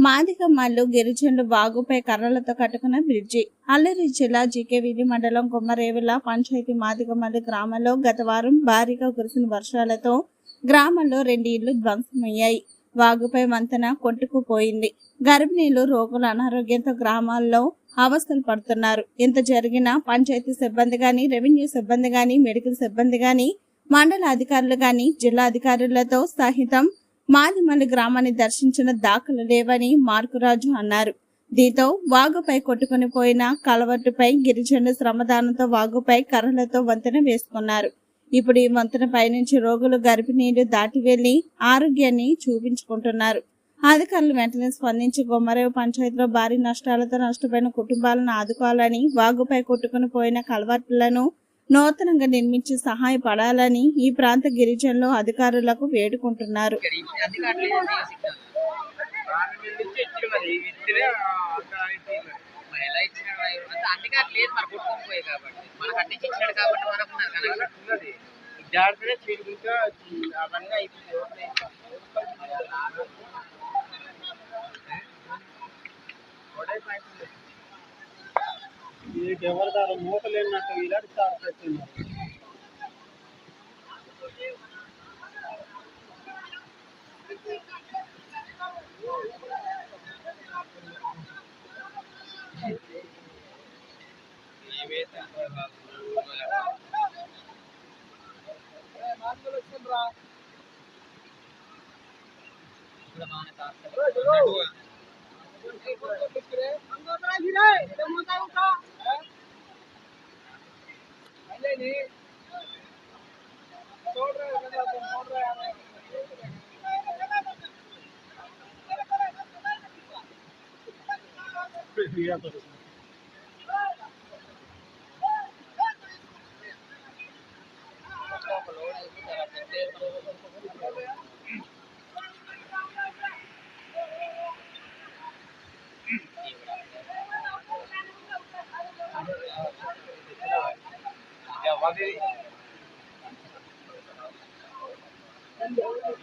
మాదిగమ్మలు గిరిజనులు వాగుపై కర్రలతో కట్టుకున్న బ్రిడ్జి. అల్లూరి జిల్లా జీకేవీధి మండలం కొమ్మరేవుల పంచాయతీ మాదిగమ్మలు గ్రామంలో గత వారం భారీగా కురిసిన వర్షాలతో గ్రామంలో 2 ఇళ్లు ధ్వంసమయ్యాయి. వాగుపై వంతెన కొట్టుకుపోయింది. గర్భిణీలు, రోగులు అనారోగ్యంతో గ్రామాల్లో అవస్థలు పడుతున్నారు. ఇంత జరిగినా పంచాయతీ సిబ్బంది గాని, రెవెన్యూ సిబ్బంది గాని, మెడికల్ సిబ్బంది గాని, మండల అధికారులు గాని, జిల్లా అధికారులతో సహితం మాదిమల్లి గ్రామాన్ని దర్శించిన దాఖలు లేవని మార్కురాజు అన్నారు. దీంతో వాగుపై కొట్టుకుని పోయిన కలవట్టుపై గిరిజనులు శ్రమదానంతో వాగుపై కర్రలతో వంతెన వేసుకున్నారు. ఇప్పుడు ఈ వంతెన పైనుంచి రోగులు, గర్భిణీలు దాటి వెళ్లి ఆరోగ్యాన్ని చూపించుకుంటున్నారు. అధికారులు వెంటనే స్పందించి కొమ్మరేవు పంచాయతీలో భారీ నష్టాలతో నష్టపోయిన కుటుంబాలను ఆదుకోవాలని, వాగుపై కొట్టుకుని పోయిన కలవట్లను నూతనంగా నిర్మించి సహాయపడాలని ఈ ప్రాంత గిరిజనులు అధికారులకు వేడుకుంటున్నారు. ఎవరిదారు మూటలేనట్టు ఇలాంటి సార్ పెట్టినారు.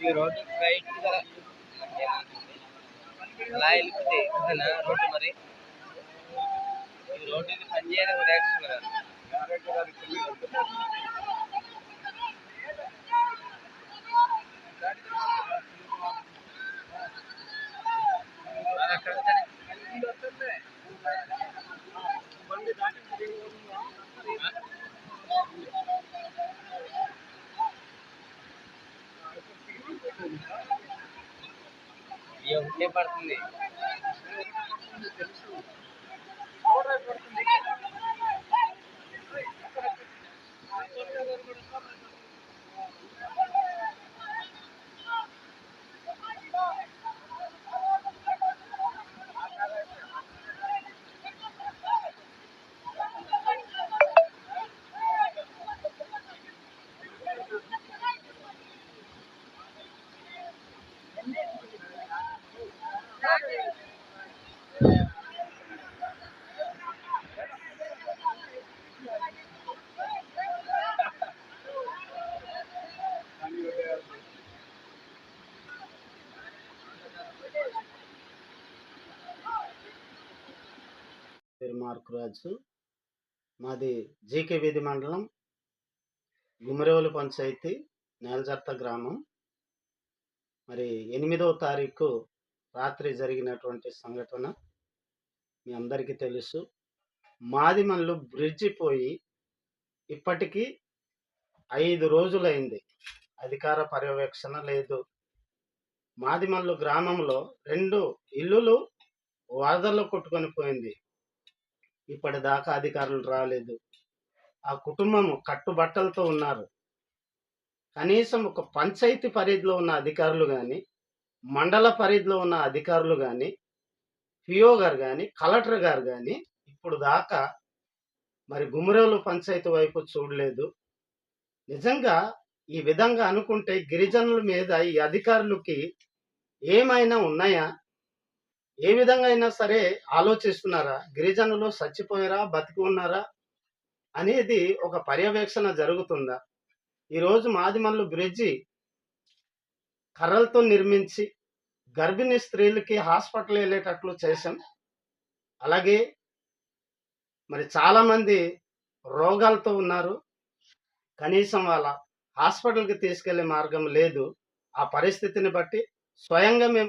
ఈ రోడ్డు రైట్ కదా అలా వెళ్ళిపోతే రోడ్డు మరి ఈ రోడ్డు ఇది పని చేయడం కూడా కదా. ఒకటే పడుతుంది. మార్కురాజు, మాది జీకేవీధి మండలం గుమ్మరేవుల పంచాయతీ నేలజర్త గ్రామం. మరి 8వ తారీఖు రాత్రి జరిగినటువంటి సంఘటన మీ అందరికీ తెలుసు. మాదిమల్లు బ్రిడ్జి పోయి ఇప్పటికీ 5 రోజులైంది. అధికార పర్యవేక్షణ లేదు. మాదిమల్లు గ్రామంలో 2 ఇల్లులు వరదల్లో కొట్టుకొని పోయింది. ఇప్పటిదాకా అధికారులు రాలేదు. ఆ కుటుంబము కట్టుబట్టలతో ఉన్నారు. కనీసం ఒక పంచాయతీ పరిధిలో ఉన్న అధికారులు కానీ, మండల పరిధిలో ఉన్న అధికారులు కానీ, పిఓ గారు కానీ, కలెక్టర్ గారు కానీ ఇప్పుడు దాకా మరి గుమ్మరేవుల పంచాయతీ వైపు చూడలేదు. నిజంగా ఈ విధంగా అనుకుంటే గిరిజనుల మీద ఈ అధికారులకి ఏమైనా ఉన్నాయా? ఏ విధంగా అయినా సరే ఆలోచిస్తున్నారా? గిరిజనులు చచ్చిపోయారా, బతికి ఉన్నారా అనేది ఒక పర్యవేక్షణ జరుగుతుందా? ఈరోజు మాదిమల్లు బ్రిడ్జి కర్రలతో నిర్మించి గర్భిణీ స్త్రీలకి హాస్పిటల్ వెళ్ళేటట్లు చేశాం. అలాగే మరి చాలామంది రోగాలతో ఉన్నారు, కనీసం వాళ్ళ హాస్పిటల్కి తీసుకెళ్లే మార్గం లేదు. ఆ పరిస్థితిని బట్టి స్వయంగా మేము